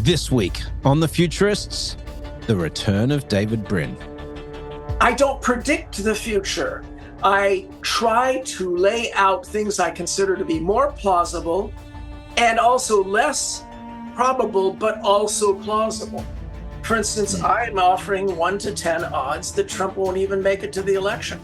This week on The Futurists, the return of David Brin. I don't predict the future. I try to lay out things I consider to be more plausible and also less probable, but also plausible. For instance, I'm offering 1 to 10 odds that Trump won't even make it to the election.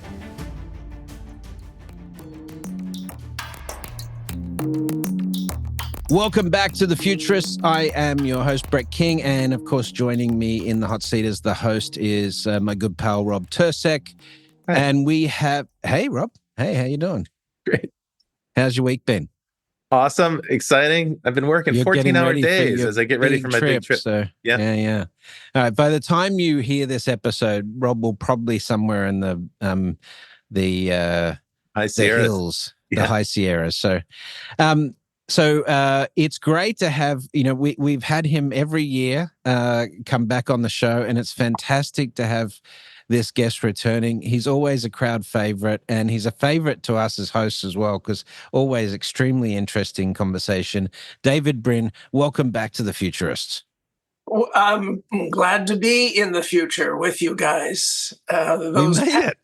Welcome back to The Futurists. I am your host, Brett King, and of course, joining me in the hot seat as the host is my good pal, Rob Tursek. Hi. And we have, hey, Rob. Hey, how you doing? Great. How's your week been? Awesome. Exciting. I've been working 14-hour days as I get ready for my big trip. So, yeah. All right. By the time you hear this episode, Rob will probably somewhere in the High Sierras. Hills, the High Sierras. So it's great to have, we've had him every year come back on the show, and it's fantastic to have this guest returning. He's always a crowd favorite, and he's a favorite to us as hosts as well, because always extremely interesting conversation. David Brin, welcome back to The Futurists. Well, I'm glad to be in the future with you guys. We made it.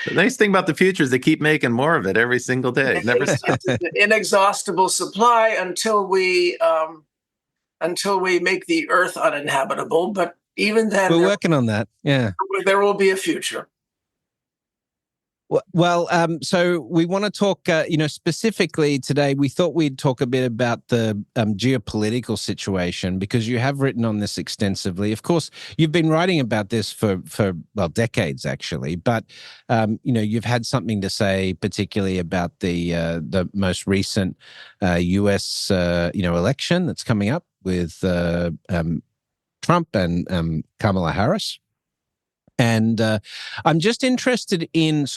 The nice thing about the future is they keep making more of it every single day. Never stops. It's an inexhaustible supply until we make the earth uninhabitable. But even then, we're working on that. Yeah, there will be a future. Well, so we want to talk, specifically today, we thought we'd talk a bit about the geopolitical situation, because you have written on this extensively. Of course, you've been writing about this for decades, actually. But, you've had something to say, particularly about the most recent U.S., election that's coming up with Trump and Kamala Harris. And I'm just interested in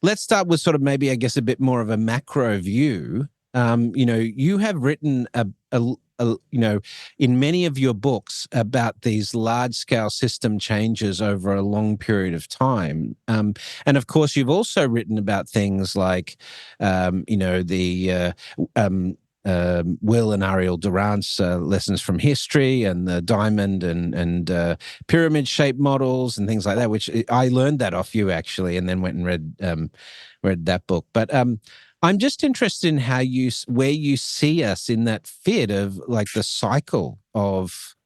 let's start with maybe, I guess, a bit more of a macro view. You have written, in many of your books about these large-scale system changes over a long period of time. And of course, you've also written about things like, Will and Ariel Durant's lessons from history, and the diamond and pyramid-shaped models and things like that, which I learned that off you, actually, and then went and read that book. But I'm just interested in where you see us in that fit of like the cycle of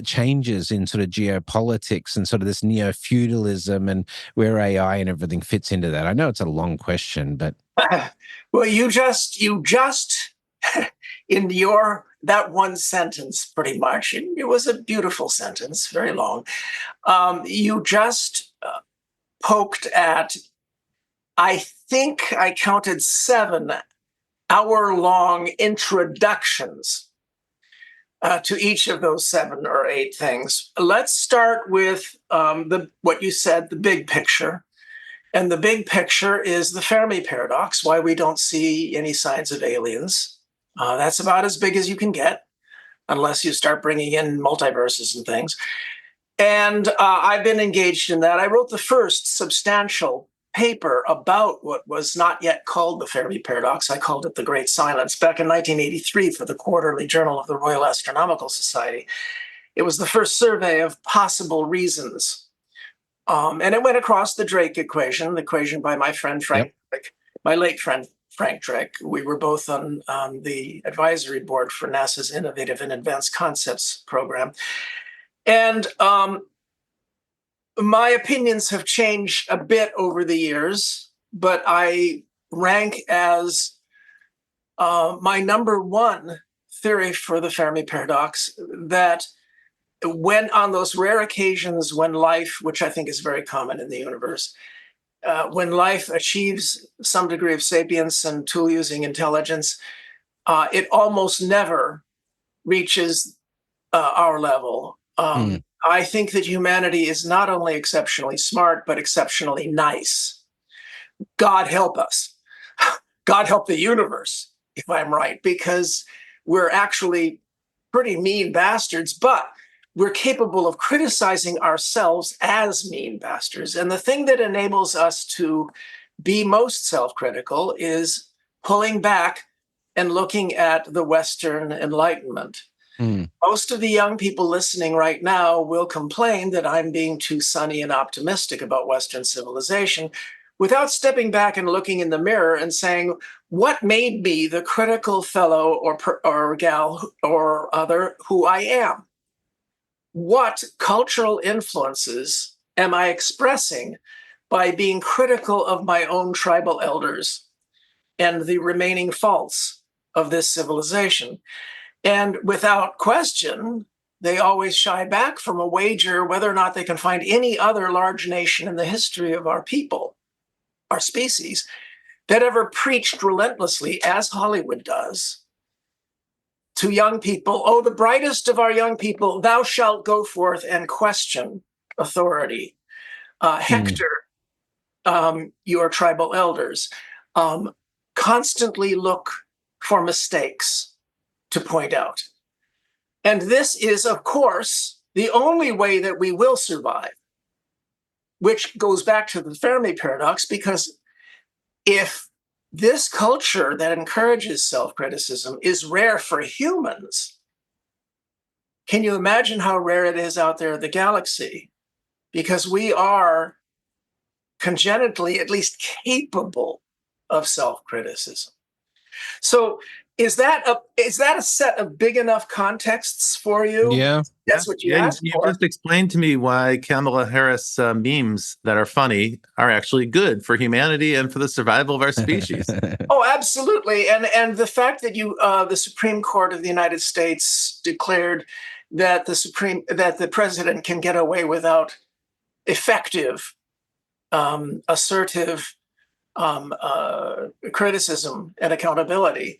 changes in sort of geopolitics and sort of this neo-feudalism, and where AI and everything fits into that. I know it's a long question, but well, you just in that one sentence, pretty much, it was a beautiful sentence, very long. You just poked at, I think I counted 7 hour-long introductions to each of those 7 or 8 things. Let's start with what you said, the big picture. And the big picture is the Fermi paradox, why we don't see any signs of aliens. That's about as big as you can get, unless you start bringing in multiverses and things. And I've been engaged in that. I wrote the first substantial paper about what was not yet called the Fermi paradox. I called it the Great Silence back in 1983 for the Quarterly Journal of the Royal Astronomical Society. It was the first survey of possible reasons. And it went across the Drake equation, the equation by my friend Frank Drake, my late friend Frank Drake. We were both on the advisory board for NASA's Innovative and Advanced Concepts program. And my opinions have changed a bit over the years, but I rank as my number one theory for the Fermi paradox that when on those rare occasions when life, which I think is very common in the universe, when life achieves some degree of sapience and tool-using intelligence, it almost never reaches our level. I think that humanity is not only exceptionally smart, but exceptionally nice. God help us. God help the universe, if I'm right, because we're actually pretty mean bastards, but we're capable of criticizing ourselves as mean bastards. And the thing that enables us to be most self-critical is pulling back and looking at the Western Enlightenment. Most of the young people listening right now will complain that I'm being too sunny and optimistic about Western civilization without stepping back and looking in the mirror and saying, what made me the critical fellow or gal or other who I am? What cultural influences am I expressing by being critical of my own tribal elders and the remaining faults of this civilization? And without question, they always shy back from a wager whether or not they can find any other large nation in the history of our people, our species, that ever preached relentlessly, as Hollywood does, to young people, oh, the brightest of our young people, thou shalt go forth and question authority. Hector, your tribal elders, constantly look for mistakes to point out. And this is, of course, the only way that we will survive, which goes back to the Fermi paradox, because if this culture that encourages self-criticism is rare for humans, can you imagine how rare it is out there in the galaxy? Because we are congenitally at least capable of self-criticism. So is that a set of big enough contexts for you? Yeah. That's what you Yeah. asked You for. just explained to me why Kamala Harris memes that are funny are actually good for humanity and for the survival of our species. Oh, absolutely. And the fact that the Supreme Court of the United States declared that the president can get away without effective, assertive criticism and accountability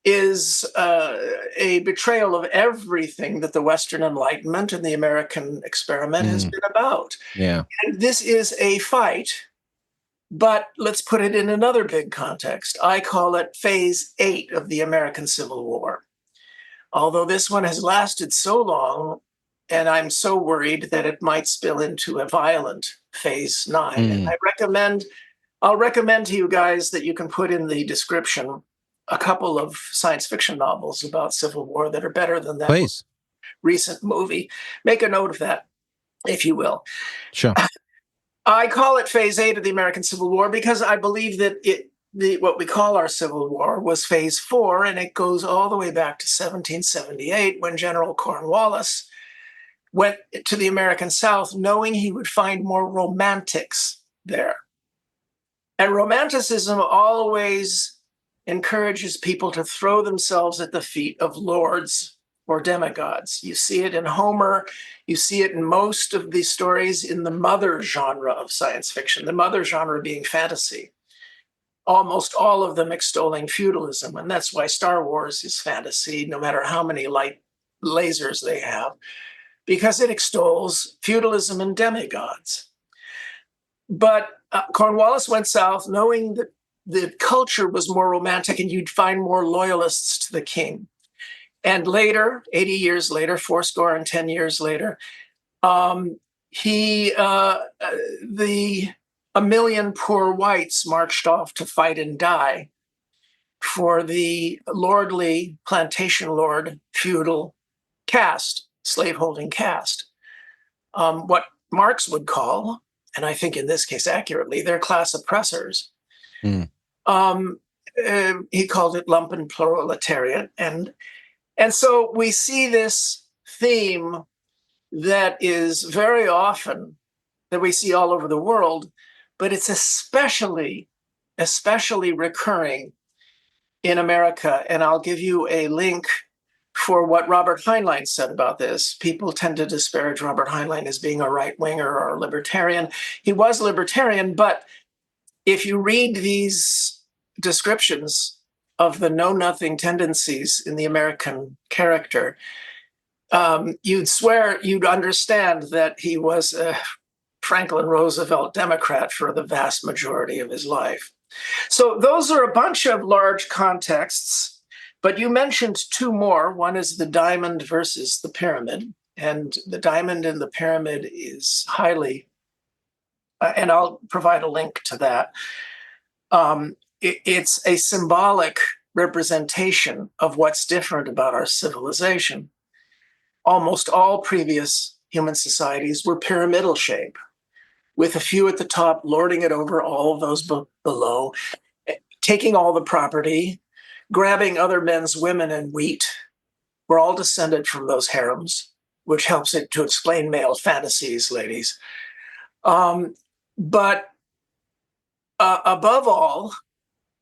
is a betrayal of everything that the Western Enlightenment and the American experiment has been about. Yeah. And this is a fight, but let's put it in another big context. I call it phase 8 of the American Civil War. Although this one has lasted so long, and I'm so worried that it might spill into a violent phase 9. And I'll recommend to you guys that you can put in the description a couple of science fiction novels about Civil War that are better than that Please. recent movie. Make a note of that, if you will. Sure. I call it phase 8 of the American Civil War because I believe that what we call our Civil War was phase 4, and it goes all the way back to 1778 when General Cornwallis went to the American South knowing he would find more romantics there. And romanticism always encourages people to throw themselves at the feet of lords or demigods. You see it in Homer. You see it in most of the stories in the mother genre of science fiction, the mother genre being fantasy. Almost all of them extolling feudalism. And that's why Star Wars is fantasy, no matter how many light lasers they have, because it extols feudalism and demigods. But Cornwallis went south knowing that the culture was more romantic and you'd find more loyalists to the king. And later, 80 years later, 10 years later, a million poor whites marched off to fight and die for the lordly plantation lord feudal caste, slaveholding caste. What Marx would call, and I think in this case accurately, they're class oppressors. He called it lumpen proletariat. And so we see this theme that is very often that we see all over the world, but it's especially recurring in America. And I'll give you a link for what Robert Heinlein said about this. People tend to disparage Robert Heinlein as being a right-winger or a libertarian. He was libertarian, but if you read these descriptions of the know-nothing tendencies in the American character, you'd understand that he was a Franklin Roosevelt Democrat for the vast majority of his life. So those are a bunch of large contexts, but you mentioned two more. One is the diamond versus the pyramid, and the diamond in the pyramid is highly, and I'll provide a link to that. It's a symbolic representation of what's different about our civilization. almost all previous human societies were pyramidal shape, with a few at the top lording it over all of those below, taking all the property, grabbing other men's women and wheat. We're all descended from those harems, which helps it to explain male fantasies, ladies. But above all,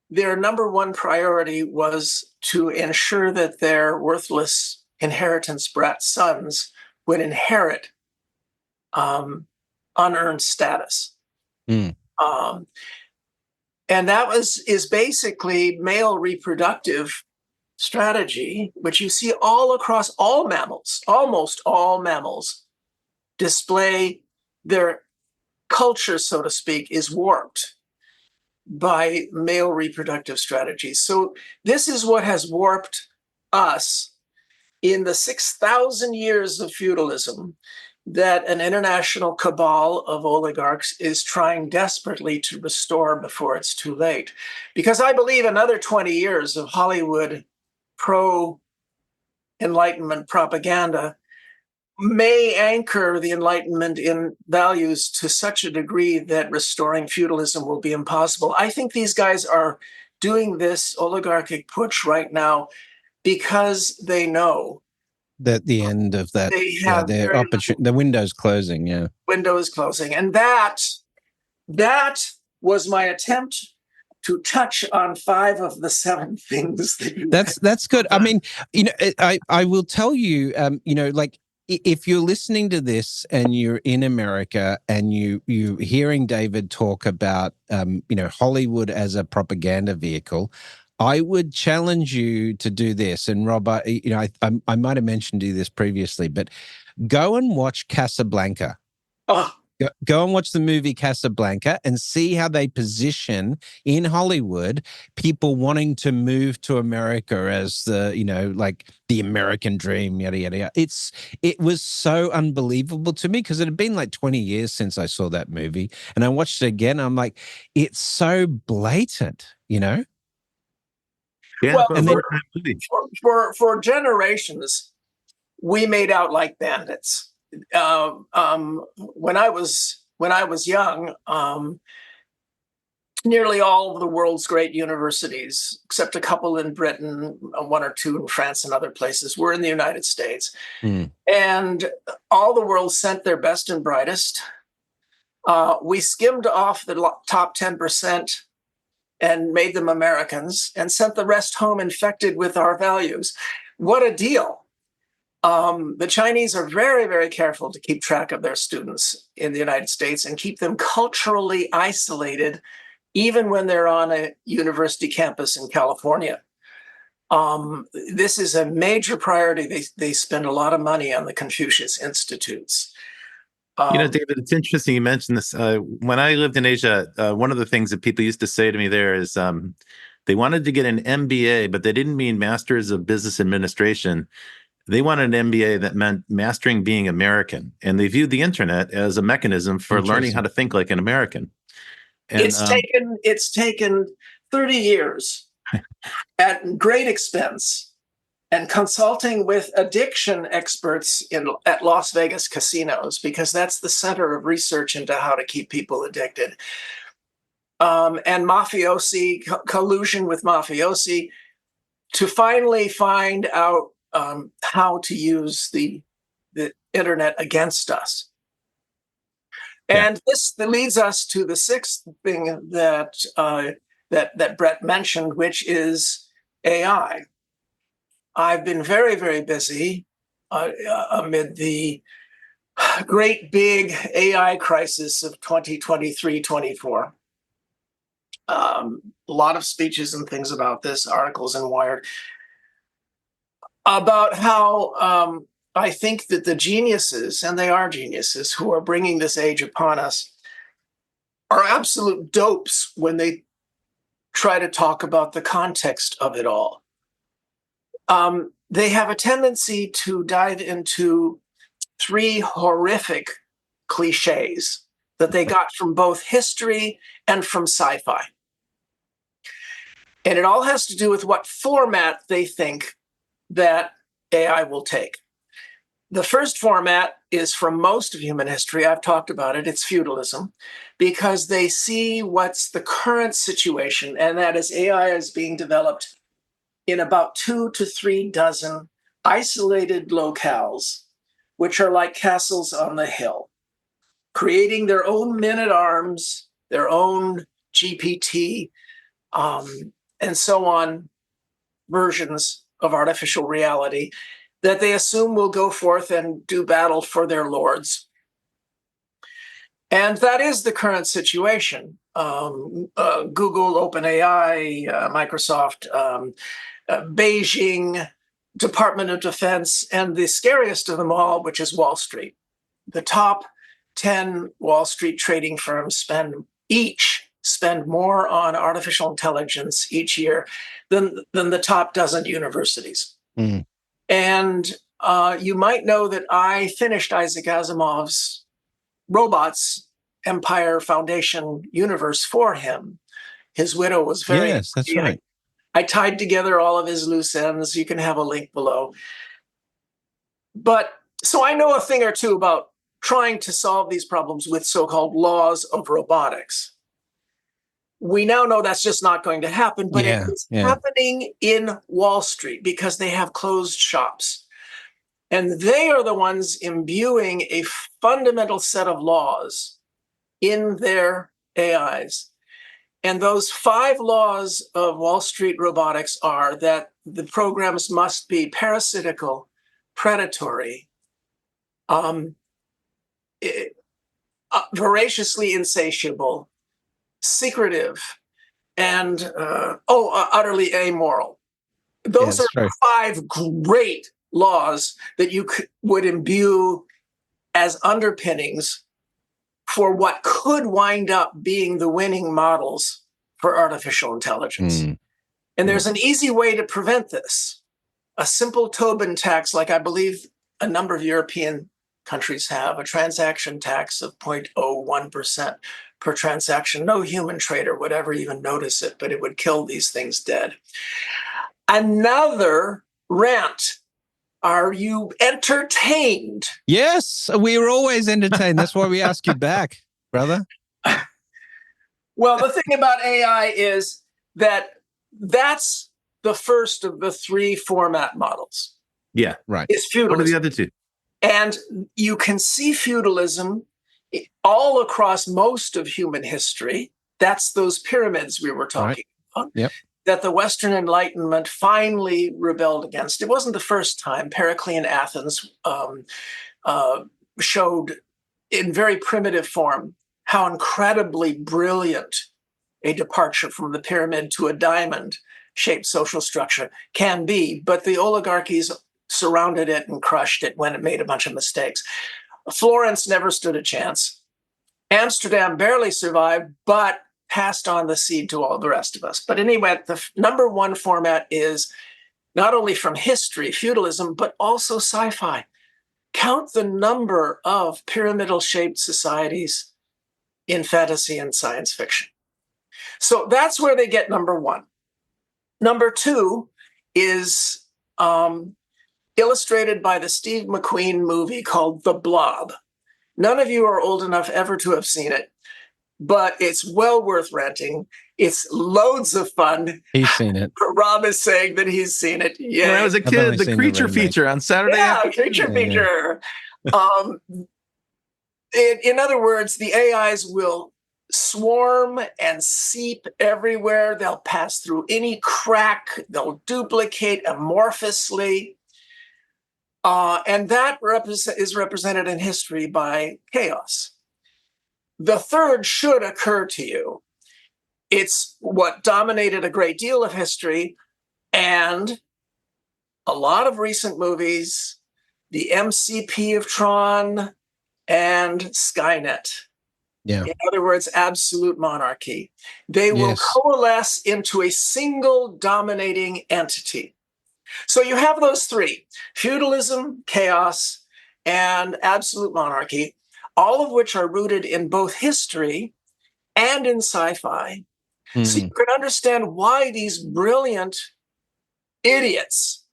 their number one priority was to ensure that their worthless inheritance brat sons would inherit unearned status. Mm. And that is basically male reproductive strategy, which you see all across all mammals. Almost all mammals display their culture, so to speak, is warped by male reproductive strategies. So this is what has warped us in the 6,000 years of feudalism that an international cabal of oligarchs is trying desperately to restore before it's too late. Because I believe another 20 years of Hollywood pro-Enlightenment propaganda may anchor the Enlightenment in values to such a degree that restoring feudalism will be impossible. I think these guys are doing this oligarchic putsch right now because they know That the end of that, they yeah, have their opportunity, the window's closing. Yeah, window is closing. And that was my attempt to touch on 5 of the 7 things that you that's good. I mean, I will tell you, like, if you're listening to this and you're in America and you hearing David talk about Hollywood as a propaganda vehicle, I would challenge you to do this. And Rob, I might have mentioned to you this previously, but go and watch Casablanca. Oh, Go and watch the movie Casablanca and see how they position in Hollywood people wanting to move to America as like the American dream, yada, yada, yada. It was so unbelievable to me because it had been like 20 years since I saw that movie. And I watched it again. I'm like, it's so blatant, Yeah, well, and then for generations, we made out like bandits. When I was young, nearly all of the world's great universities, except a couple in Britain, 1 or 2 in France and other places, were in the United States. Mm. And all the world sent their best and brightest. We skimmed off the top 10% and made them Americans and sent the rest home infected with our values. What a deal. The Chinese are very, very careful to keep track of their students in the United States and keep them culturally isolated, even when they're on a university campus in California. This is a major priority. They spend a lot of money on the Confucius Institutes. David, it's interesting you mentioned this. When I lived in Asia, one of the things that people used to say to me there is they wanted to get an MBA, but they didn't mean Masters of Business Administration. They wanted an MBA that meant mastering being American, and they viewed the internet as a mechanism for learning how to think like an American. And it's taken 30 years at great expense and consulting with addiction experts at Las Vegas casinos, because that's the center of research into how to keep people addicted. And mafiosi, collusion with mafiosi, to finally find out how to use the internet against us. And this leads us to the 6th thing that Brett mentioned, which is AI. I've been very, very busy amid the great big AI crisis of 2023-24. A lot of speeches and things about this, articles in Wired, about how I think that the geniuses, and they are geniuses, who are bringing this age upon us, are absolute dopes when they try to talk about the context of it all. They have a tendency to dive into 3 horrific cliches that they got from both history and from sci-fi. And it all has to do with what format they think that AI will take. The first format is from most of human history. I've talked about it. It's feudalism, because they see what's the current situation, and that is AI is being developed in about 2 to 3 dozen isolated locales, which are like castles on the hill, creating their own men-at-arms, their own GPT, and so on versions of artificial reality that they assume will go forth and do battle for their lords. And that is the current situation. Google, OpenAI, Microsoft, Beijing, Department of Defense, and the scariest of them all, which is Wall Street. The top 10 Wall Street trading firms spend more on artificial intelligence each year than the top dozen universities. Mm. And you might know that I finished Isaac Asimov's Robots Empire Foundation universe for him. His widow was very Yes, that's right. I tied together all of his loose ends. You can have a link below. But so I know a thing or two about trying to solve these problems with so-called laws of robotics. We now know that's just not going to happen, but it is happening in Wall Street because they have closed shops. And they are the ones imbuing a fundamental set of laws in their AIs. And those 5 laws of Wall Street robotics are that the programs must be parasitical, predatory, voraciously insatiable, secretive, and utterly amoral. Those are 5 great laws that you would imbue as underpinnings for what could wind up being the winning models for artificial intelligence. And there's an easy way to prevent this. A simple Tobin tax, like I believe a number of European countries have, a transaction tax of 0.01% per transaction. No human trader would ever even notice it, but it would kill these things dead. Another rant. Are you entertained? Yes, we were always entertained. That's why we ask you back, brother. Well, the thing about AI is that that's the first of the 3 format models. Yeah, right. It's feudalism. What are the other 2? And you can see feudalism all across most of human history. That's those pyramids we were talking about. Yep. That the Western Enlightenment finally rebelled against. It wasn't the first time. Periclean Athens showed in very primitive form how incredibly brilliant a departure from the pyramid to a diamond-shaped social structure can be. But the oligarchies surrounded it and crushed it when it made a bunch of mistakes. Florence never stood a chance. Amsterdam barely survived, but passed on the seed to all the rest of us. But anyway, the number 1 format is not only from history, feudalism, but also sci-fi. Count the number of pyramidal-shaped societies in fantasy and science fiction. So that's where they get number 1. Number 2 is illustrated by the Steve McQueen movie called The Blob. None of you are old enough ever to have seen it, but it's well worth renting. It's loads of fun. He's seen it. Rob is saying that he's seen it. Yeah. When I was a kid, the creature feature on Saturday. Yeah, creature feature. In other words, the AIs will swarm and seep everywhere. They'll pass through any crack. They'll duplicate amorphously. And that is represented in history by chaos. The third should occur to you. It's what dominated a great deal of history and a lot of recent movies, the MCP of Tron and Skynet. Yeah. In other words, absolute monarchy. They will coalesce into a single dominating entity. So you have those 3, feudalism, chaos, and absolute monarchy, all of which are rooted in both history and in sci-fi. So you can understand why these brilliant idiots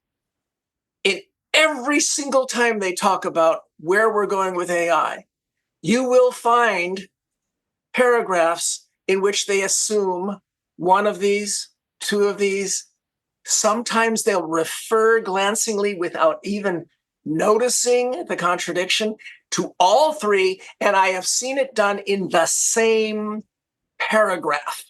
in every single time they talk about where we're going with AI, you will find paragraphs in which they assume one of these, two of these. Sometimes they'll refer glancingly without even noticing the contradiction to all three. And I have seen it done in the same paragraph.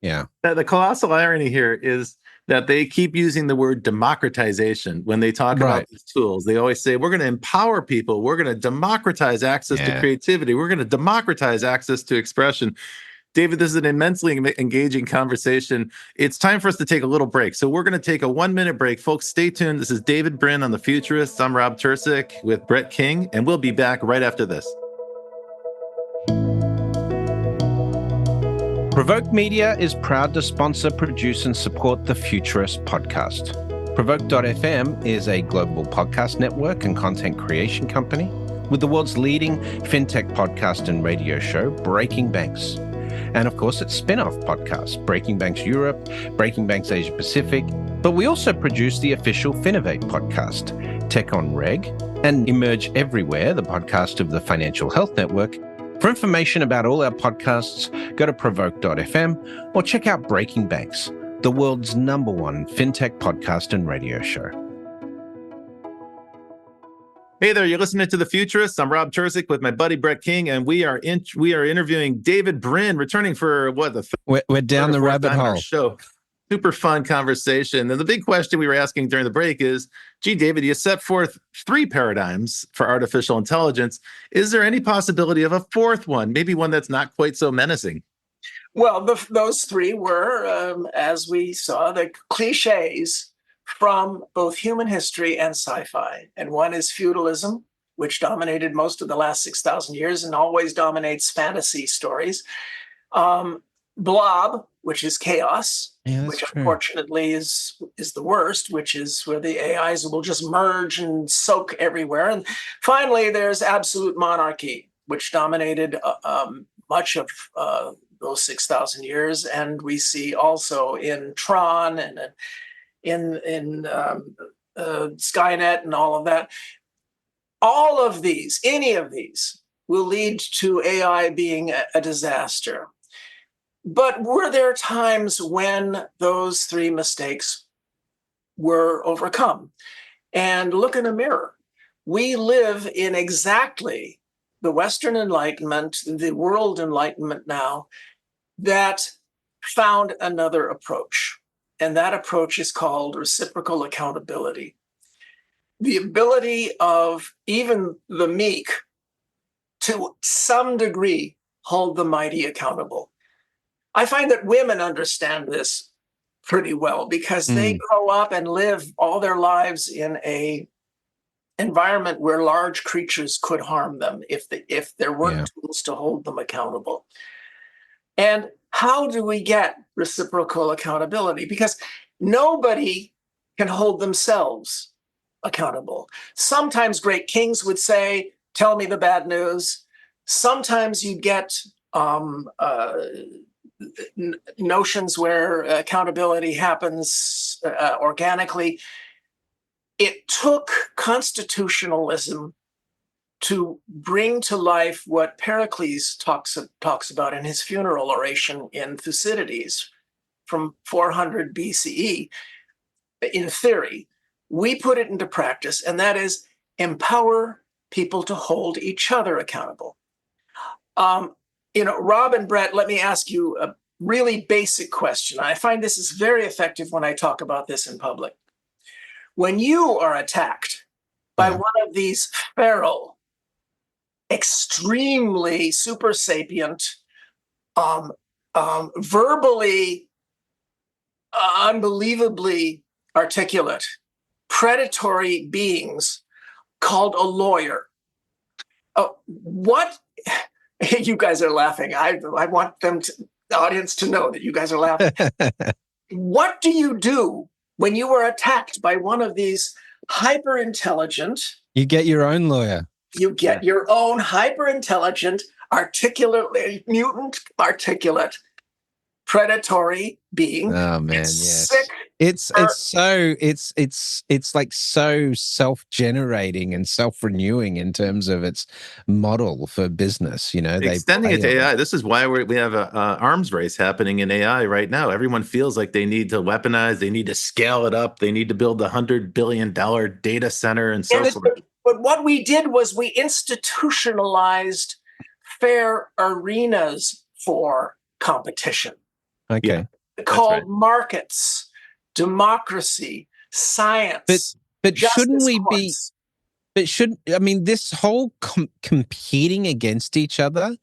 Yeah. The colossal irony here is that they keep using the word democratization when they talk about these tools. They always say, we're going to empower people. We're going to democratize access to creativity. We're going to democratize access to expression. David, this is an immensely engaging conversation. It's time for us to take a little break. So we're going to take a 1-minute break. Folks, stay tuned. This is David Brin on The Futurists. I'm Rob Tercek with Brett King, and we'll be back right after this. Provoke Media is proud to sponsor, produce, and support the Futurist podcast. Provoke.fm is a global podcast network and content creation company with the world's leading fintech podcast and radio show, Breaking Banks. And of course, its spin-off podcast, Breaking Banks Europe, Breaking Banks Asia Pacific. But we also produce the official Finovate podcast, Tech on Reg, and Emerge Everywhere, the podcast of the Financial Health Network. For information about all our podcasts, go to provoke.fm or check out Breaking Banks, the world's #1 fintech podcast and radio show. Hey there, you're listening to The Futurists. I'm Rob Tercek with my buddy Brett King, and we are interviewing David Brin, returning for we're down the rabbit hole show. Super fun conversation. And the big question we were asking during the break is, gee, David, you set forth 3 paradigms for artificial intelligence. Is there any possibility of a 4th one, maybe one that's not quite so menacing? Well, those 3 were, as we saw, the cliches from both human history and sci-fi. And one is feudalism, which dominated most of the last 6,000 years and always dominates fantasy stories. Blob, which is chaos, which unfortunately is the worst, which is where the AIs will just merge and soak everywhere. And finally, there's absolute monarchy, which dominated much of those 6,000 years. And we see also in Tron and in Skynet and all of that. All of these, any of these, will lead to AI being a disaster. But were there times when those 3 mistakes were overcome? And look in a mirror. We live in exactly the Western Enlightenment, the world Enlightenment now, that found another approach. And that approach is called reciprocal accountability. The ability of even the meek to some degree hold the mighty accountable. I find that women understand this pretty well because they grow up and live all their lives in a environment where large creatures could harm them if there weren't tools to hold them accountable. And how do we get reciprocal accountability? Because nobody can hold themselves accountable. Sometimes great kings would say, tell me the bad news. Sometimes you get notions where accountability happens organically. It took constitutionalism to bring to life what Pericles talks about in his funeral oration in Thucydides from 400 BCE. In theory, we put it into practice, and that is empower people to hold each other accountable. Rob and Brett, let me ask you a really basic question. I find this is very effective when I talk about this in public. When you are attacked by one of these feral, extremely super sapient, verbally, unbelievably articulate, predatory beings called a lawyer, what? You guys are laughing. I want the audience to know that you guys are laughing. What do you do when you are attacked by one of these hyper-intelligent? You get your own lawyer. You get your own hyper-intelligent, mutant articulate predatory being. Oh man, It's yes. sick. It's like so self-generating and self-renewing in terms of its model for business. You know, they Extending it play to on. AI. This is why we have a arms race happening in AI right now. Everyone feels like they need to weaponize, they need to scale it up, they need to build a $100 billion data center and so Yes, forth. but what we did was we institutionalized fair arenas for competition Yeah, Okay, that's right. called markets, democracy, but science, shouldn't justice we be? courts. But should I mean this whole competing against each other?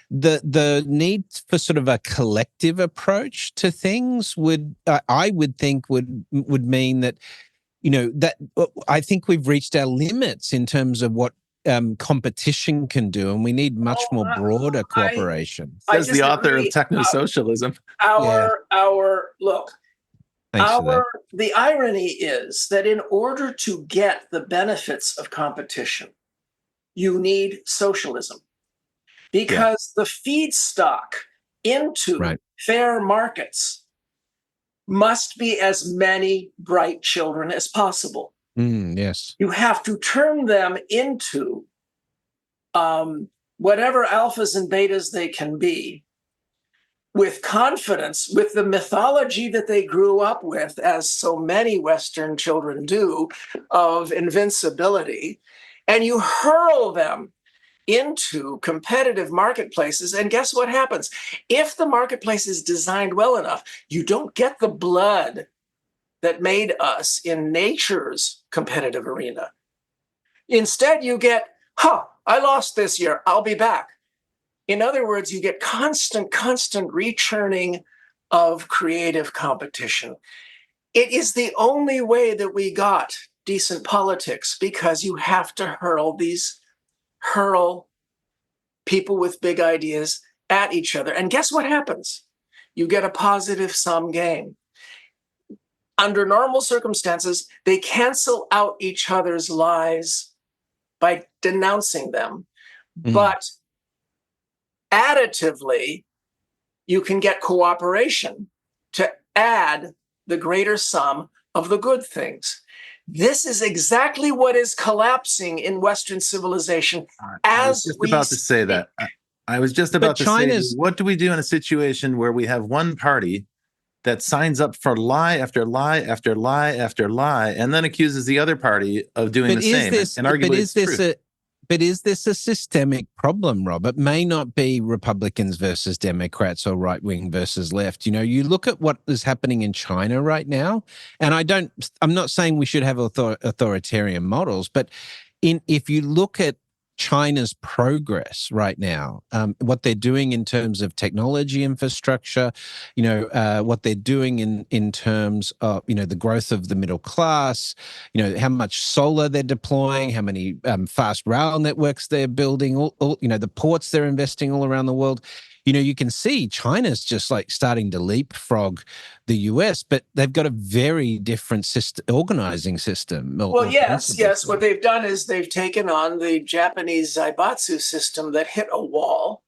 The need for sort of a collective approach to things would I would think would mean that that I think we've reached our limits in terms of what competition can do, and we need much Oh, more broader I cooperation. I Says the author of disagree. Technosocialism. Yeah, Our look, thanks for that. the irony is that in order to get the benefits of competition, you need socialism Yeah, because the feedstock into Right. fair markets must be as many bright children as possible. Yes. You have to turn them into whatever alphas and betas they can be with confidence, with the mythology that they grew up with, as so many Western children do, of invincibility, and you hurl them into competitive marketplaces. And guess what happens? If the marketplace is designed well enough, you don't get the blood that made us in nature's competitive arena. Instead, you get, I lost this year, I'll be back. In other words, you get constant rechurning of creative competition. It is the only way that we got decent politics because you have to hurl people with big ideas at each other. And guess what happens? You get a positive sum game. Under normal circumstances, they cancel out each other's lies by denouncing them. But additively, you can get cooperation to add the greater sum of the good things. This is exactly what is collapsing in Western civilization I was as just we about to say speak. that. I was just But about to say, China's what do we do in a situation where we have one party that signs up for lie after lie after lie after lie, and then accuses the other party of doing But the is same, this and but arguably is it's this true. a systemic problem, Rob? It may not be Republicans versus Democrats or right wing versus left. You look at what is happening in China right now, and I'm not saying we should have authoritarian models, but if you look at China's progress right now, what they're doing in terms of technology infrastructure, what they're doing in terms of, the growth of the middle class, how much solar they're deploying, how many fast rail networks they're building, all the ports they're investing all around the world. You can see China's just like starting to leapfrog the US, but they've got a very different organizing system. Well, yes. principles. What they've done is they've taken on the Japanese Zaibatsu system that hit a wall,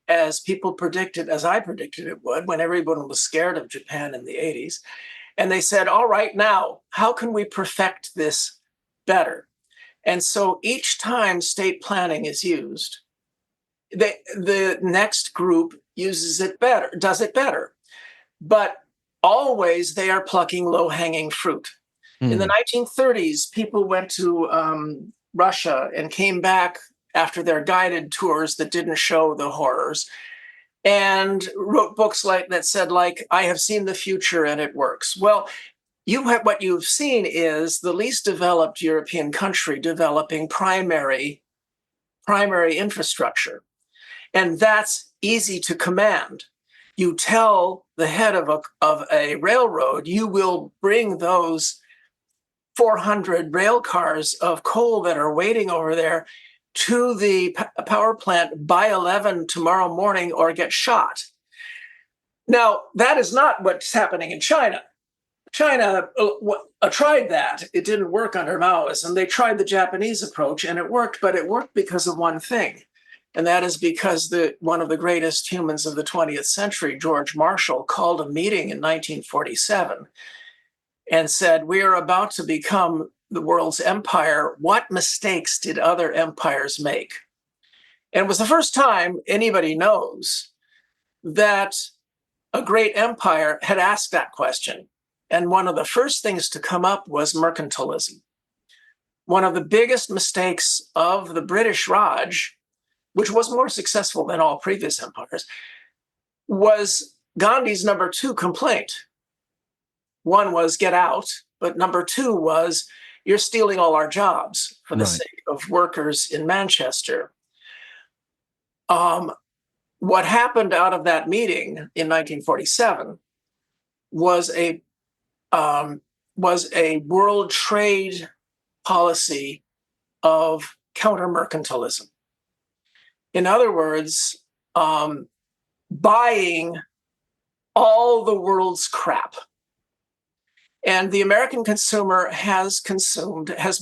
as people predicted, as I predicted it would, when everyone was scared of Japan in the 80s. And they said, all right, now, how can we perfect this better? And so each time state planning is used, the next group does it better. But always they are plucking low-hanging fruit. In the 1930s, people went to Russia and came back after their guided tours that didn't show the horrors, and wrote books that said, I have seen the future and it works. Well, what you've seen is the least developed European country developing primary infrastructure. And that's easy to command. You tell the head of a railroad, you will bring those 400 rail cars of coal that are waiting over there to the power plant by 11 tomorrow morning or get shot. Now, that is not what's happening in China. China tried that. It didn't work under Maoism. They tried the Japanese approach and it worked, but it worked because of one thing. And that is because one of the greatest humans of the 20th century, George Marshall, called a meeting in 1947 and said, "We are about to become the world's empire. What mistakes did other empires make?" And it was the first time anybody knows that a great empire had asked that question. And one of the first things to come up was mercantilism. One of the biggest mistakes of the British Raj, which was more successful than all previous empires, was Gandhi's number 2 complaint. One was get out, but number 2 was you're stealing all our jobs for the sake of workers in Manchester. What happened out of that meeting in 1947 was a world trade policy of counter-mercantilism. In other words, buying all the world's crap. And the American consumer has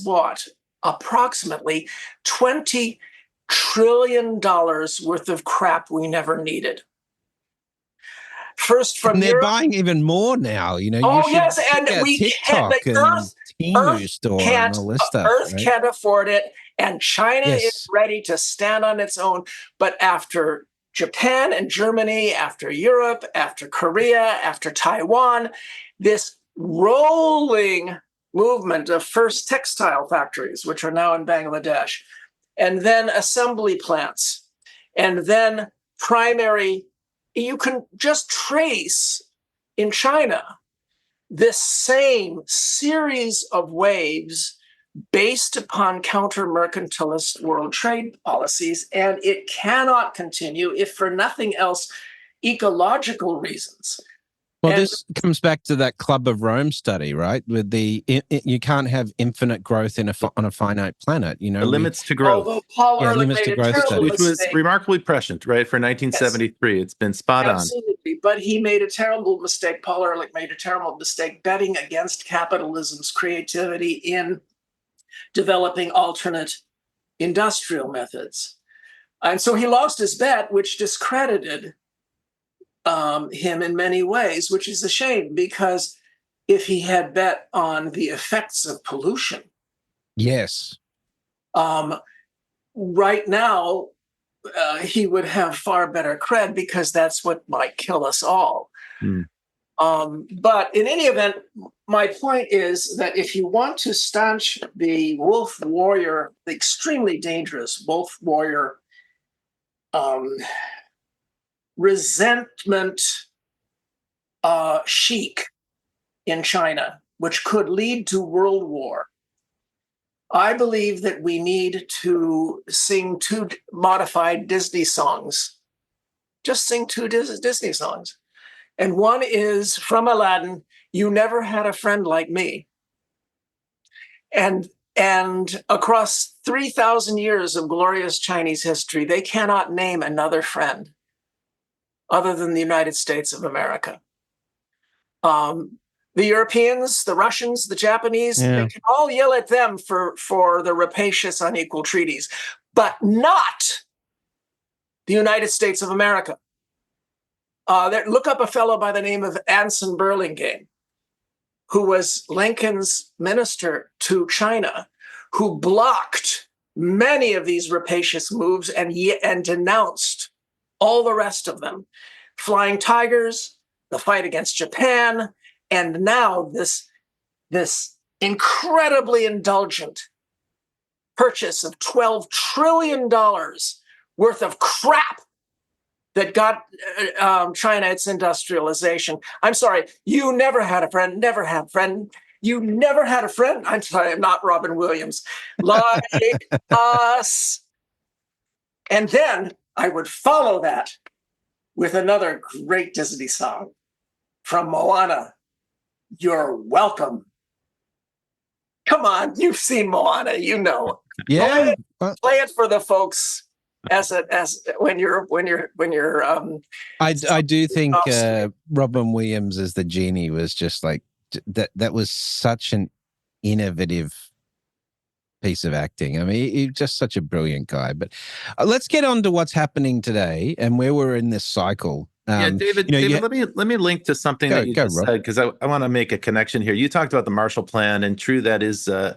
bought approximately $20 trillion worth of crap we never needed. First from and they're Europe, buying even more now. You know, oh you should yes, and check out we can't. TikTok and Temu store and all this stuff. Earth right? can't afford it, and China is Yes. ready to stand on its own. But after Japan and Germany, after Europe, after Korea, after Taiwan, this rolling movement of first textile factories, which are now in Bangladesh, and then assembly plants, and then primary, you can just trace in China this same series of waves based upon counter-mercantilist world trade policies, and it cannot continue if for nothing else, ecological reasons. Well, this comes back to that Club of Rome study, right? With you can't have infinite growth on a finite planet. You know, The limits to growth. Although Paul Ehrlich made a terrible which was mistake. remarkably prescient, right? For 1973, it's been spot on. Absolutely, but he made a terrible mistake. Paul Ehrlich made a terrible mistake betting against capitalism's creativity in developing alternate industrial methods. And so he lost his bet, which discredited him in many ways, which is a shame, because if he had bet on the effects of pollution, yes, right now he would have far better cred, because that's what might kill us all. But in any event, my point is that if you want to stanch the wolf warrior, the extremely dangerous wolf warrior resentment chic in China, which could lead to world war, I believe that we need to sing 2 modified Disney songs. Just sing 2 Disney songs. And one is from Aladdin, "You Never Had a Friend Like Me." And across 3,000 years of glorious Chinese history, they cannot name another friend other than the United States of America. The Europeans, the Russians, the Japanese, they can all yell at them for the rapacious, unequal treaties, but not the United States of America. Look up a fellow by the name of Anson Burlingame, who was Lincoln's minister to China, who blocked many of these rapacious moves and denounced all the rest of them. Flying Tigers, the fight against Japan, and now this incredibly indulgent purchase of $12 trillion worth of crap that got China its industrialization. I'm sorry, you never had a friend, never had a friend. You never had a friend. I'm sorry, I'm not Robin Williams. Like us. And then I would follow that with another great Disney song from Moana, "You're Welcome." Come on, you've seen Moana, you know. yeah. Play it for the folks as when you're I do think Robin Williams as the genie was just like that. That was such an innovative piece of acting. I mean, he's just such a brilliant guy. But let's get on to what's happening today and where we're in this cycle. Yeah, David, let me link to something that you just Rob. said, because I want to make a connection here. You talked about the Marshall Plan, and true, that is a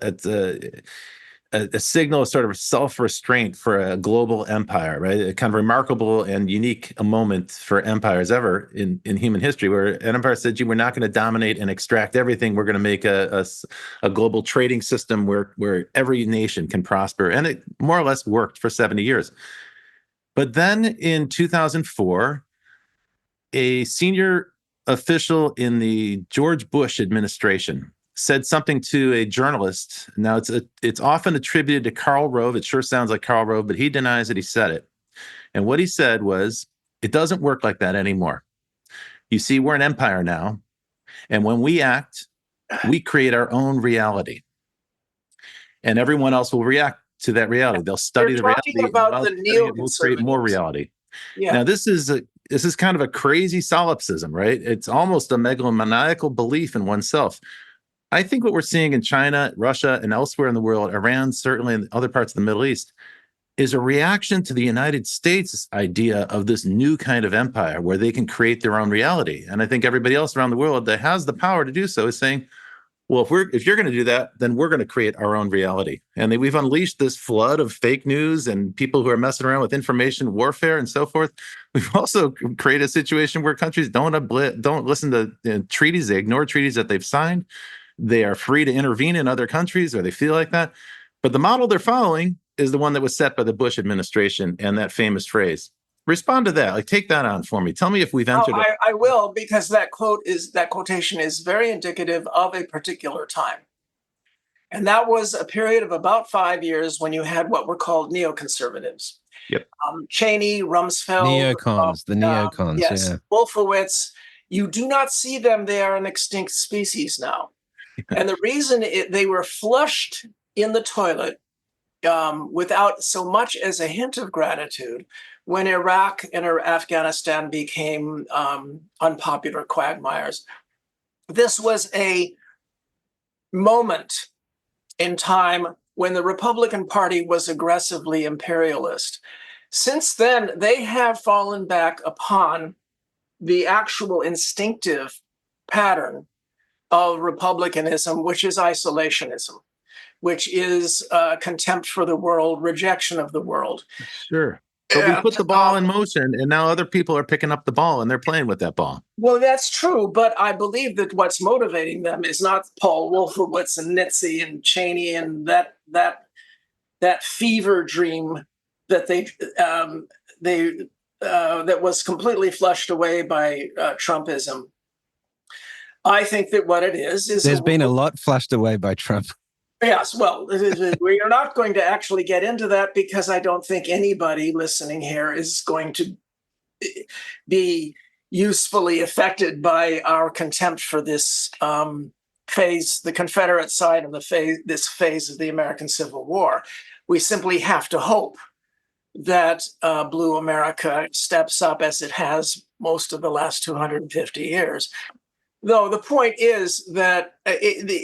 signal of sort of self-restraint for a global empire, right? A kind of remarkable and unique moment for empires ever in human history, where an empire said, gee, we're not going to dominate and extract everything. We're going to make a global trading system where every nation can prosper. And it more or less worked for 70 years. But then in 2004, a senior official in the George Bush administration said something to a journalist. Now, it's often attributed to Karl Rove. It sure sounds like Karl Rove, but he denies that he said it. And what he said was, it doesn't work like that anymore. You see, we're an empire now. And when we act, we create our own reality. And everyone else will react to that reality. They'll study the reality. About the we'll create more reality. Yeah. Now, this is kind of a crazy solipsism, right? It's almost a megalomaniacal belief in oneself. I think what we're seeing in China, Russia, and elsewhere in the world, Iran, certainly in other parts of the Middle East, is a reaction to the United States' idea of this new kind of empire where they can create their own reality. And I think everybody else around the world that has the power to do so is saying, well, if you're going to do that, then we're going to create our own reality. And we've unleashed this flood of fake news and people who are messing around with information warfare and so forth. We've also created a situation where countries don't listen to treaties. They ignore treaties that they've signed. They are free to intervene in other countries, or they feel like that. But the model they're following is the one that was set by the Bush administration and that famous phrase. Respond to that. Like, take that on for me. Tell me if we've entered. I will, because that quotation is very indicative of a particular time. And that was a period of about 5 years when you had what were called neoconservatives. Yep. Cheney, Rumsfeld. The neocons, yes, yeah. Wolfowitz. You do not see them. They are an extinct species now. And the reason they were flushed in the toilet without so much as a hint of gratitude when Iraq and Afghanistan became unpopular quagmires. This was a moment in time when the Republican Party was aggressively imperialist. Since then, they have fallen back upon the actual instinctive pattern of republicanism, which is isolationism, which is contempt for the world, rejection of the world. Sure. But we put the ball in motion, and now other people are picking up the ball, and they're playing with that ball. Well, that's true, but I believe that what's motivating them is not Paul Wolfowitz and Nitze and Cheney and that fever dream that that was completely flushed away by Trumpism. I think that what it is there's been a lot flushed away by Trump. Yes, well, we are not going to actually get into that because I don't think anybody listening here is going to be usefully affected by our contempt for this phase, the Confederate side of this phase of the American Civil War. We simply have to hope that Blue America steps up as it has most of the last 250 years. Though the point is that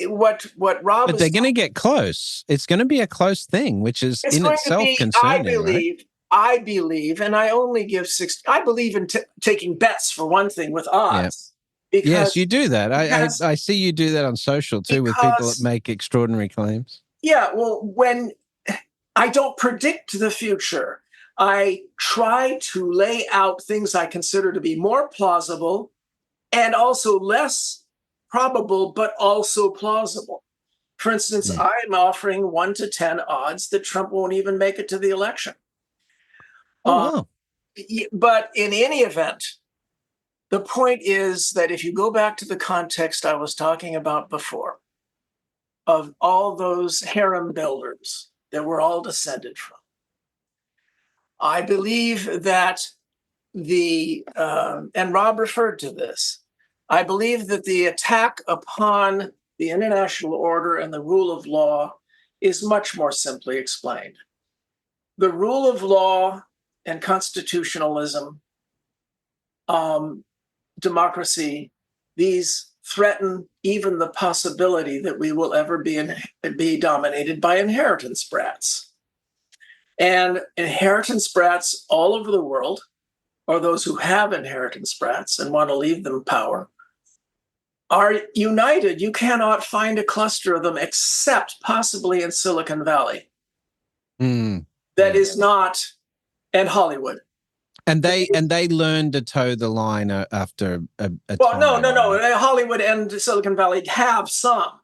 what Rob but is... they're going to get close. It's going to be a close thing, which is in itself concerning. I believe, and I only give 60. I believe in taking bets for one thing with odds. Yeah. Yes, you do that. I see you do that on social too with people that make extraordinary claims. Yeah, well, when I don't predict the future, I try to lay out things I consider to be more plausible and also less probable, but also plausible. For instance, I'm offering 1 to 10 odds that Trump won't even make it to the election. Wow. But in any event, the point is that if you go back to the context I was talking about before, of all those harem builders that we're all descended from, I believe that and Rob referred to this, I believe that the attack upon the international order and the rule of law is much more simply explained. The rule of law and constitutionalism, democracy, these threaten even the possibility that we will ever be dominated by inheritance brats. And inheritance brats all over the world, or those who have inheritance brats and want to leave them power, are united. You cannot find a cluster of them except possibly in Silicon Valley. That is not, and Hollywood. And they learned to toe the line after a well, time. no. Hollywood and Silicon Valley have some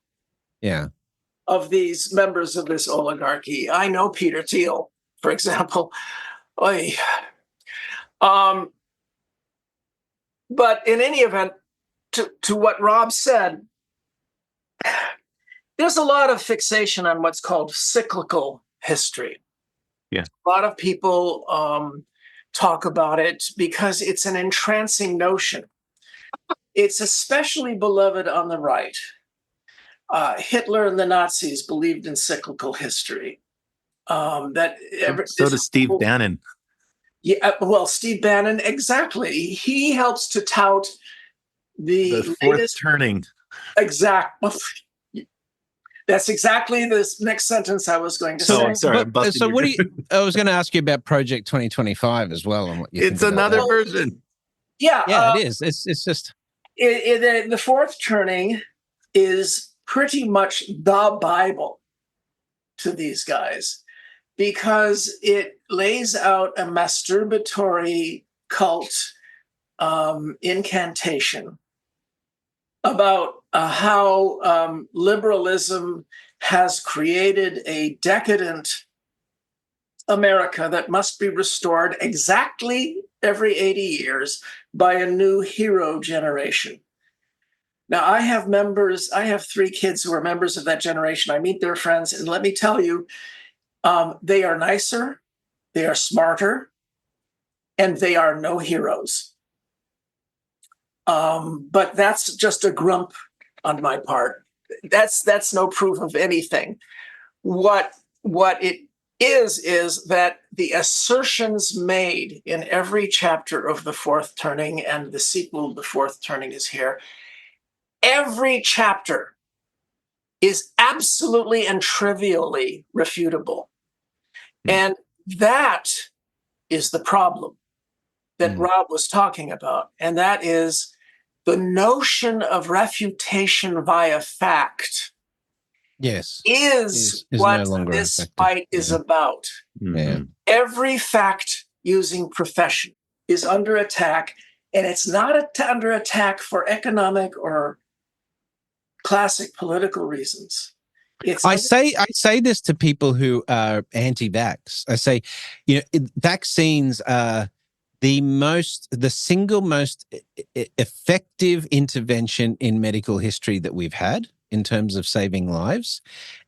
of these members of this oligarchy. I know Peter Thiel, for example. But in any event, to what Rob said, there's a lot of fixation on what's called cyclical history. Yeah. A lot of people talk about it because it's an entrancing notion. It's especially beloved on the right. Hitler and the Nazis believed in cyclical history. So does Steve Bannon. Yeah, well, Steve Bannon, exactly. He helps to tout the fourth turning. That's exactly this next sentence I was going to say. I'm sorry. So what do you? I was going to ask you about Project 2025 as well, and what you think. It's another version. Yeah, it is. It's just the fourth turning is pretty much the Bible to these guys, because it lays out a masturbatory cult incantation about how liberalism has created a decadent America that must be restored exactly every 80 years by a new hero generation. Now, I have 3 kids who are members of that generation. I meet their friends, and let me tell you, they are nicer, they are smarter, and they are no heroes. But that's just a grump on my part. That's no proof of anything. What it is that the assertions made in every chapter of The Fourth Turning, and the sequel, The Fourth Turning, is here. Every chapter is absolutely and trivially refutable. And that is the problem that Rob was talking about. And that is the notion of refutation via fact. Is what no this fight is about. Every fact using profession is under attack, and it's not under attack for economic or classic political reasons. I say this to people who are anti-vax. I say, vaccines are the single most effective intervention in medical history that we've had in terms of saving lives.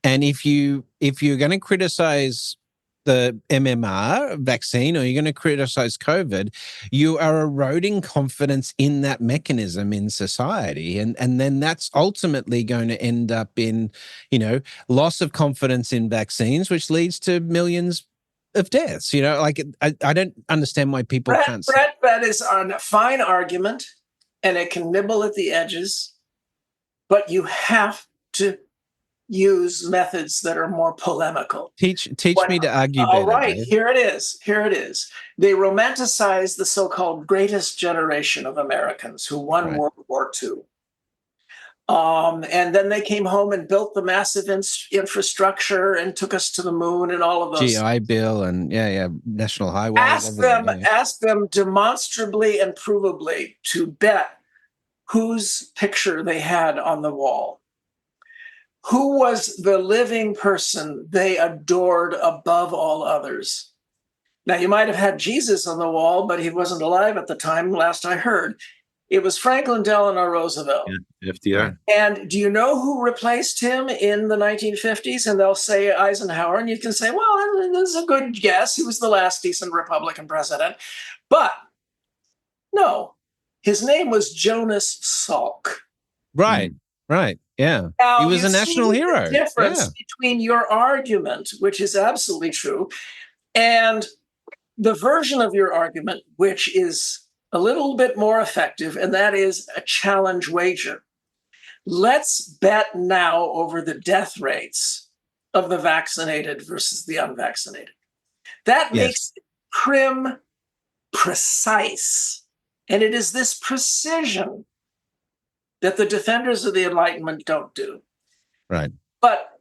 And if you're going to criticize the MMR vaccine, or you're going to criticize COVID, you are eroding confidence in that mechanism in society. And then that's ultimately going to end up in, loss of confidence in vaccines, which leads to millions of deaths. I don't understand why people can't. Brett, that is a fine argument, and it can nibble at the edges, but you have to use methods that are more polemical. Teach me to argue better. All right, here it is. They romanticize the so-called greatest generation of Americans who won World War II. And then they came home and built the massive infrastructure and took us to the moon and all of those. GI Bill and national highways. Ask them demonstrably and provably to bet whose picture they had on the wall. Who was the living person they adored above all others? Now, you might have had Jesus on the wall, but he wasn't alive at the time, last I heard. It was Franklin Delano Roosevelt. Yeah, FDR. And do you know who replaced him in the 1950s? And they'll say Eisenhower, and you can say, well, this is a good guess. He was the last decent Republican president. But no, his name was Jonas Salk. Right. Yeah. Now, he was a national hero. The difference between your argument, which is absolutely true, and the version of your argument, which is a little bit more effective, and that is a challenge wager. let's bet now over the death rates of the vaccinated versus the unvaccinated. That makes it precise. And it is this precision that the defenders of the Enlightenment don't do. Right. But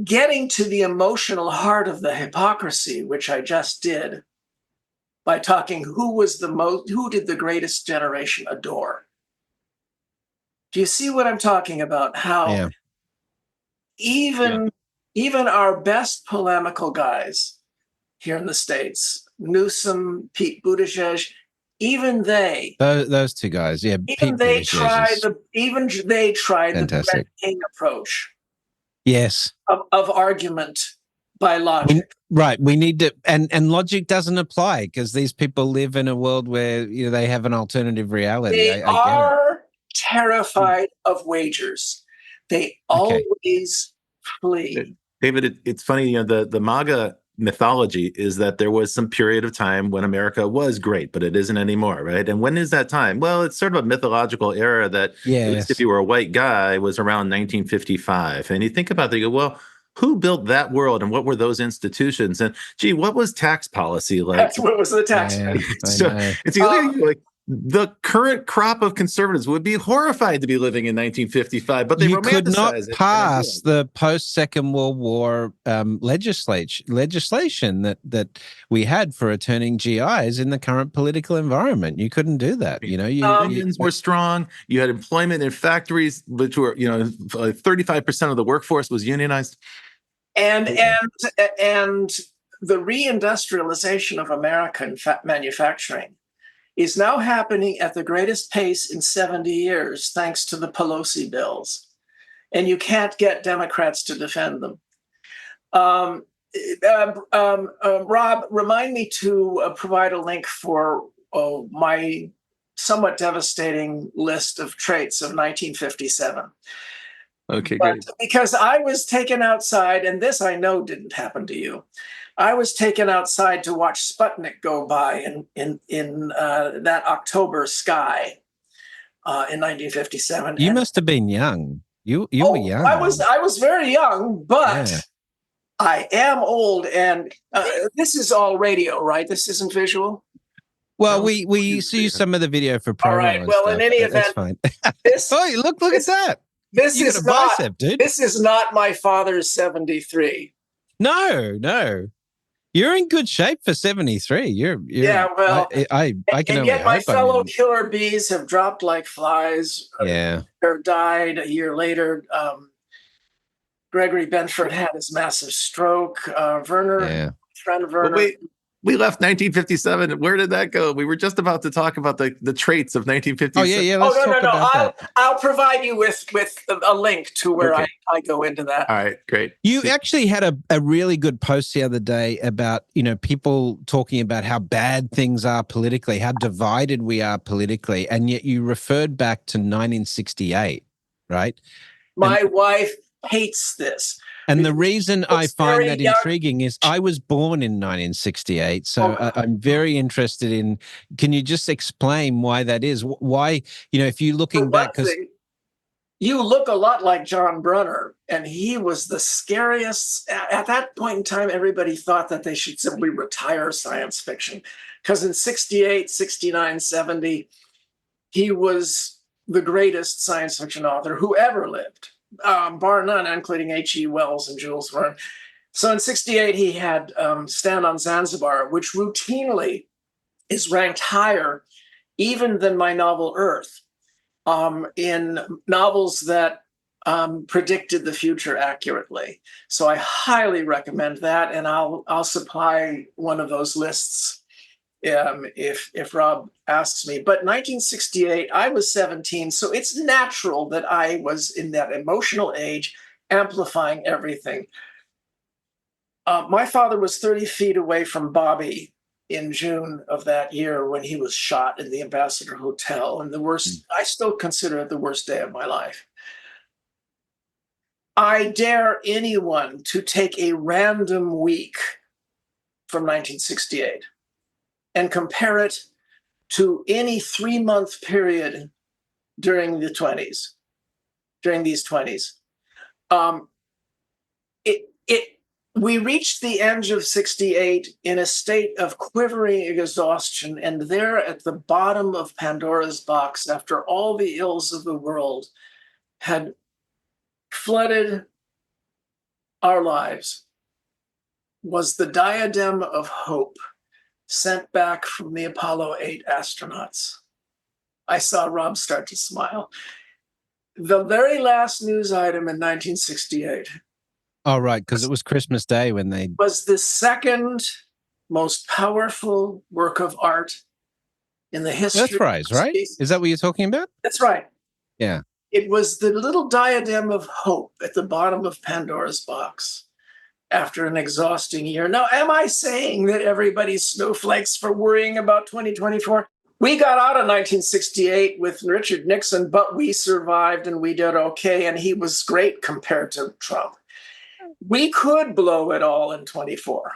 getting to the emotional heart of the hypocrisy, which I just did by talking who did the greatest generation adore? Do you see what I'm talking about? How even our best polemical guys here in the States, Newsom, Pete Buttigieg, even they, those two guys, even they tried the fantastic. Brett King approach. Yes. Of argument by logic. We need to, and logic doesn't apply because these people live in a world where they have an alternative reality. They are terrified of wagers. They always flee. David, it's funny, the MAGA mythology is that there was some period of time when America was great, but it isn't anymore, right? And when is that time? Well, it's sort of a mythological era that, at least if you were a white guy, was around 1955. And you think about that, you go, well, who built that world and what were those institutions? And gee, what was tax policy like? What was the tax? So it's like the current crop of conservatives would be horrified to be living in 1955, but they could not romanticize it. pass the post-Second World War legislation that we had for returning GIs in the current political environment. You couldn't do that. Unions were strong. You had employment in factories, which were 35% of the workforce was unionized. And the reindustrialization of American manufacturing is now happening at the greatest pace in 70 years, thanks to the Pelosi bills. And you can't get Democrats to defend them. Rob, remind me to provide a link for my somewhat devastating list of traits of 1957. Okay, great. Because I was taken outside, and this I know didn't happen to you. I was taken outside to watch Sputnik go by in that October sky in 1957. You must have been young. You were young. I was very young, but I am old, and this is all radio, right? This isn't visual. Well, we see some of the video for promo. All right. Well, in any event, that's fine. Look at that. This you is got a bicep, dude. This is not my father's 73. No. You're in good shape for 73. You're well, I can and yet my fellow killer bees have dropped like flies. Or died a year later. Gregory Benford had his massive stroke. Werner, friend of Werner. Wait, we left 1957. Where did that go? We were just about to talk about the traits of 1957. Oh yeah. Let's talk about that. I'll provide you with a link to where I go into that. All right, great. You actually had a really good post the other day about people talking about how bad things are politically, how divided we are politically, and yet you referred back to 1968, right? My wife hates this. And the reason I find that intriguing is I was born in 1968. So I'm very interested in, can you just explain why that is? Why, if you're looking back, because you look a lot like John Brunner, and he was the scariest. At that point in time, everybody thought that they should simply retire science fiction. Because in 68, 69, 70, he was the greatest science fiction author who ever lived. Bar none, including H.G. Wells and Jules Verne. So in 68, he had Stand on Zanzibar, which routinely is ranked higher even than my novel Earth in novels that predicted the future accurately. So I highly recommend that, and I'll supply one of those lists if Rob asks me. But 1968, I was 17, so it's natural that I was in that emotional age, amplifying everything. My father was 30 feet away from Bobby in June of that year when he was shot in the Ambassador Hotel, and I still consider it the worst day of my life. I dare anyone to take a random week from 1968 and compare it to any 3-month period during the 20s. during these 20s. Um, we reached the end of 68 in a state of quivering exhaustion, and there at the bottom of Pandora's box, after all the ills of the world had flooded our lives, was the diadem of hope sent back from the Apollo 8 astronauts. I saw Rob start to smile. The very last news item in 1968 Oh, right, because it was Christmas Day when they... was the second most powerful work of art in the history Earthrise, of right? space. Is that what you're talking about? That's right. Yeah. It was the little diadem of hope at the bottom of Pandora's box after an exhausting year. Now, am I saying that everybody's snowflakes for worrying about 2024? We got out of 1968 with Richard Nixon, but we survived and we did okay, and he was great compared to Trump. We could blow it all in 24.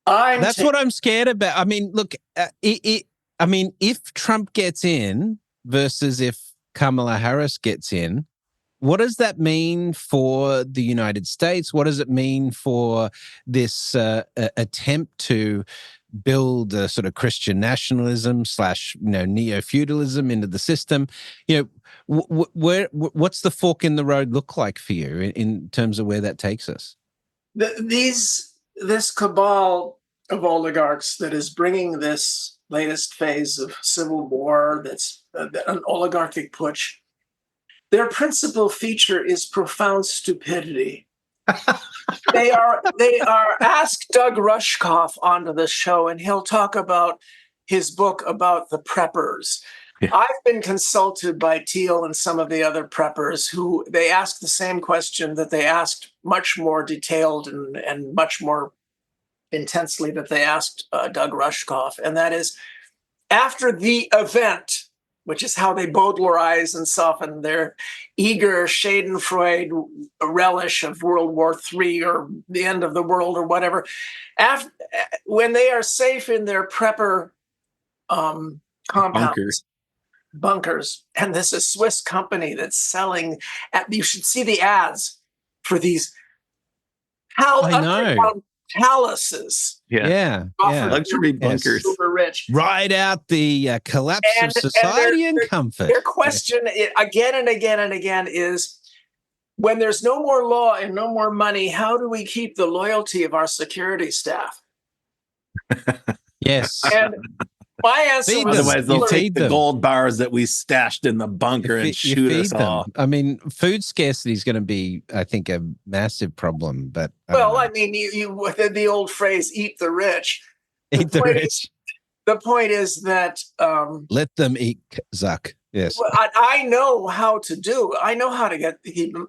That's what I'm scared about. I mean, look, if Trump gets in versus if Kamala Harris gets in, what does that mean for the United States? What does it mean for this attempt to build a sort of Christian nationalism / neo-feudalism into the system? What's the fork in the road look like for you in terms of where that takes us? This cabal of oligarchs that is bringing this latest phase of civil war, that's an oligarchic putsch, their principal feature is profound stupidity. They are ask Doug Rushkoff onto the show, and he'll talk about his book about the preppers. Yeah. I've been consulted by Thiel and some of the other preppers who they ask the same question that they asked much more detailed and much more intensely that they asked Doug Rushkoff. And that is, after the event, which is how they Baudelarize and soften their eager Schadenfreude relish of World War III or the end of the world or whatever. When they are safe in their prepper compounds, bunkers, and this is a Swiss company that's selling, you should see the ads for these underground palaces. Yeah. Luxury bunkers. Super rich. Ride out the collapse of society and comfort. Their question again and again and again is, when there's no more law and no more money, how do we keep the loyalty of our security staff? Yes. And my answer was, otherwise they'll take the gold bars that we stashed in the bunker and shoot us all. I mean, food scarcity is going to be, I think, a massive problem. But I mean, you with the old phrase "eat the rich." Eat the rich. The point is that let them eat, Zuck. Yes, I know how to do. I know how to get.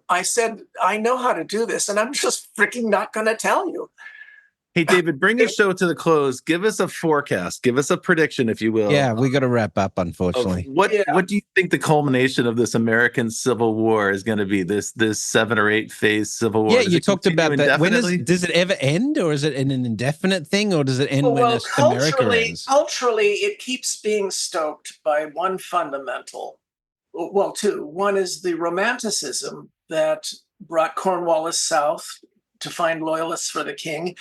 I said I know how to do this, and I'm just freaking not going to tell you. Hey, David, bring the show to the close. Give us a forecast. Give us a prediction, if you will. Yeah, we got to wrap up, unfortunately. What do you think the culmination of this American Civil War is going to be? This 7 or 8 phase Civil War? Yeah, you talked about that. Does it ever end, or is it an indefinite thing, or does it end when America ends? Culturally, it keeps being stoked by one fundamental. Well, two. One is the romanticism that brought Cornwallis south to find loyalists for the king.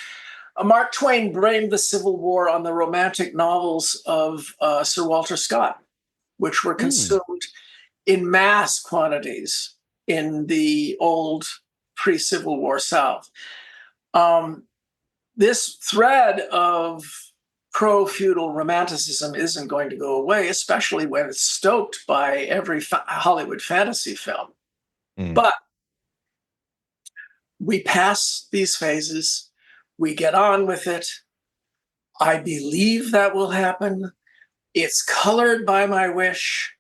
Mark Twain blamed the Civil War on the romantic novels of Sir Walter Scott, which were consumed in mass quantities in the old pre-Civil War South. This thread of pro-feudal romanticism isn't going to go away, especially when it's stoked by every Hollywood fantasy film. But we pass these phases. We get on with it. I believe that will happen. It's colored by my wish.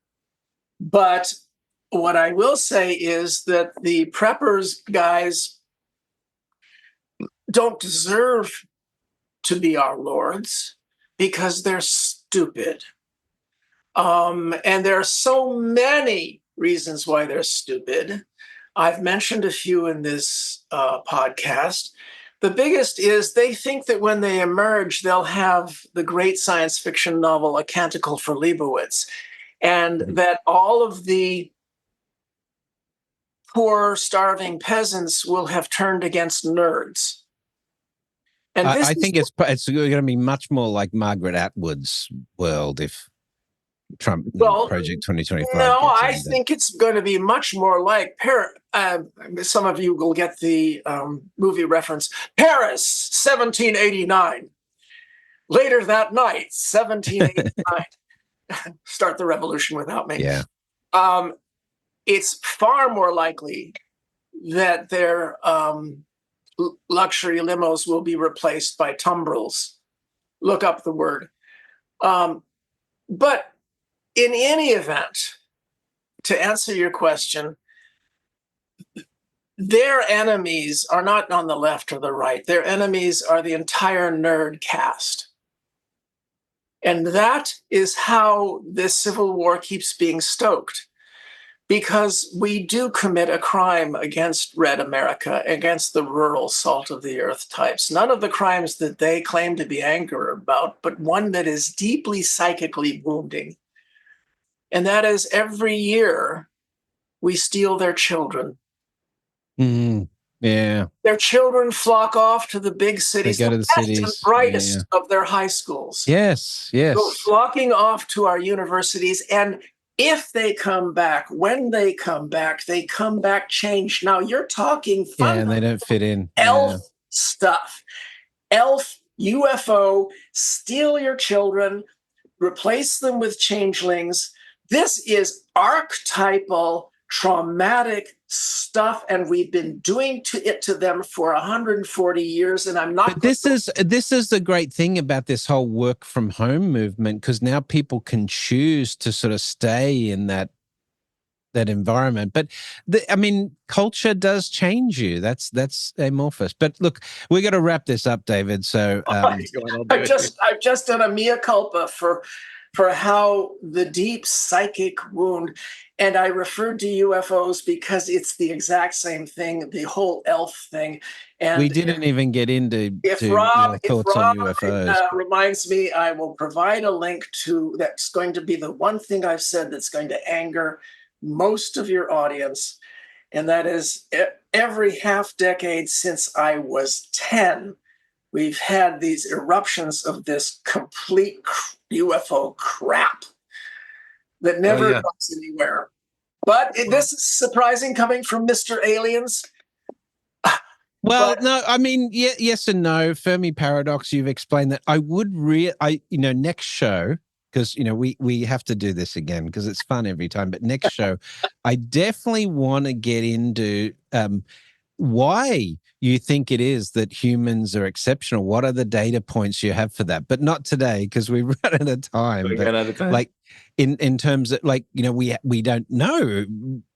But what I will say is that the preppers guys don't deserve to be our lords because they're stupid. And there are so many reasons why they're stupid. I've mentioned a few in this podcast. The biggest is they think that when they emerge, they'll have the great science fiction novel, A Canticle for Leibowitz, and that all of the poor, starving peasants will have turned against nerds. And this I think it's going to be much more like Margaret Atwood's world if Trump Project 2025. No, I think it's going to be much more like some of you will get the movie reference. Paris, 1789. Later that night, 1789. Start the revolution without me. Yeah. It's far more likely that their luxury limos will be replaced by tumbrils. Look up the word. But in any event, to answer your question, their enemies are not on the left or the right. Their enemies are the entire nerd caste. And that is how this civil war keeps being stoked. Because we do commit a crime against red America, against the rural salt of the earth types. None of the crimes that they claim to be angry about, but one that is deeply psychically wounding. And that is every year we steal their children. Mm, yeah. Their children flock off to the big cities, they go to the best cities. and brightest of their high schools. Yes, yes. Go flocking off to our universities. And if they come back, when they come back changed. Now you're talking fun. Yeah, and they don't fit in. Elf stuff. Elf, UFO, steal your children, replace them with changelings. This is archetypal, traumatic stuff, and we've been doing it to them for 140 years. And I'm not. But this is the great thing about this whole work from home movement, because now people can choose to sort of stay in that environment. But culture does change you. That's amorphous. But look, we got to wrap this up, David. So I've just done a mea culpa for how the deep psychic wound, and I referred to UFOs because it's the exact same thing, the whole elf thing. And we didn't even get into Rob thoughts on UFOs. Reminds me, I will provide a link to that's going to be the one thing I've said that's going to anger most of your audience, and that is every half decade since I was 10, we've had these eruptions of this complete UFO crap that never goes anywhere. But this is surprising coming from Mr. Aliens. Well, no, yes and no. Fermi paradox, you've explained that. I would next show, because we have to do this again because it's fun every time. But next show, I definitely want to get into why you think it is that humans are exceptional. What are the data points you have for that? But not today because we've run out of time. Like in terms of we don't know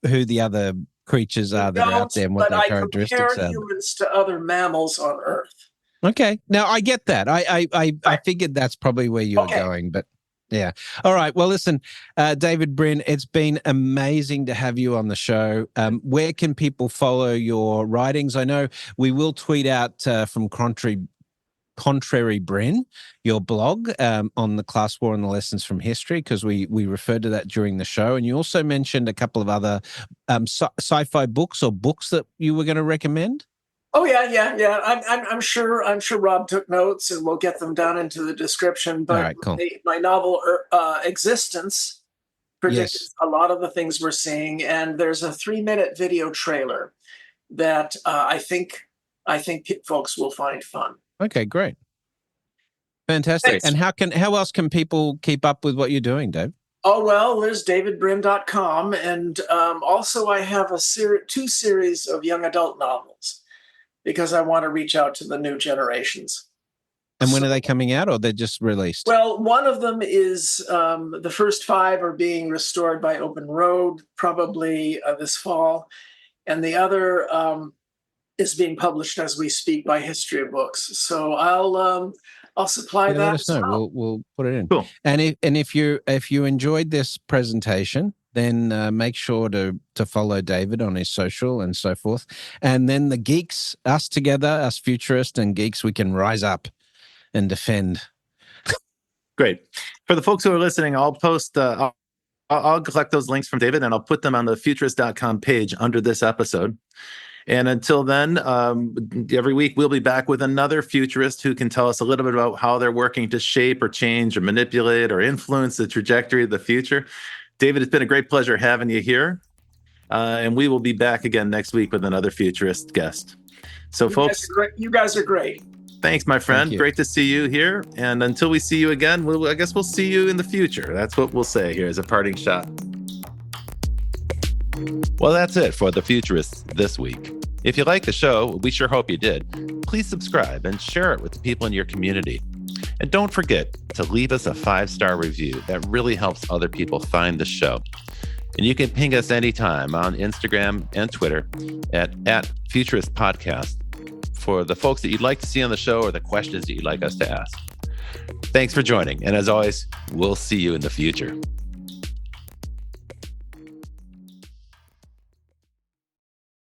who the other creatures are that are out there and what their characteristics are. Compare humans to other mammals on Earth. Okay, now I get that. I figured that's probably where you were going, but. Yeah. All right. Well, listen, David Brin, it's been amazing to have you on the show. Where can people follow your writings? I know we will tweet out from Contrary Brin, your blog on the class war and the lessons from history, because we referred to that during the show. And you also mentioned a couple of other sci-fi books or books that you were going to recommend. Oh yeah. I'm sure Rob took notes, and we'll get them down into the description. But all right, cool. My novel Existence predicts a lot of the things we're seeing, and there's a 3-minute video trailer that I think folks will find fun. Okay, great, fantastic. Thanks. And how else can people keep up with what you're doing, Dave? Oh, well, there's davidbrin.com, and also I have two series of young adult novels, because I want to reach out to the new generations. And when are they coming out, or they're just released? Well, one of them is the first 5 are being restored by Open Road, probably this fall. And the other is being published as we speak by History of Books. So I'll supply that. Let us know. We'll put it in. Cool. And if you enjoyed this presentation, then make sure to follow David on his social and so forth. And then the geeks, us together, us futurists and geeks, we can rise up and defend. Great. For the folks who are listening, I'll post I'll collect those links from David and I'll put them on the futurist.com page under this episode. And until then, every week we'll be back with another futurist who can tell us a little bit about how they're working to shape or change or manipulate or influence the trajectory of the future. David, it's been a great pleasure having you here. And we will be back again next week with another futurist guest. So, folks, you guys are great. Thanks, my friend. Great to see you here. And until we see you again, I guess we'll see you in the future. That's what we'll say here as a parting shot. Well, that's it for The Futurists this week. If you like the show, we sure hope you did. Please subscribe and share it with the people in your community. And don't forget to leave us a 5-star review. That really helps other people find the show. And you can ping us anytime on Instagram and Twitter at Futurist Podcast for the folks that you'd like to see on the show or the questions that you'd like us to ask. Thanks for joining. And as always, we'll see you in the future.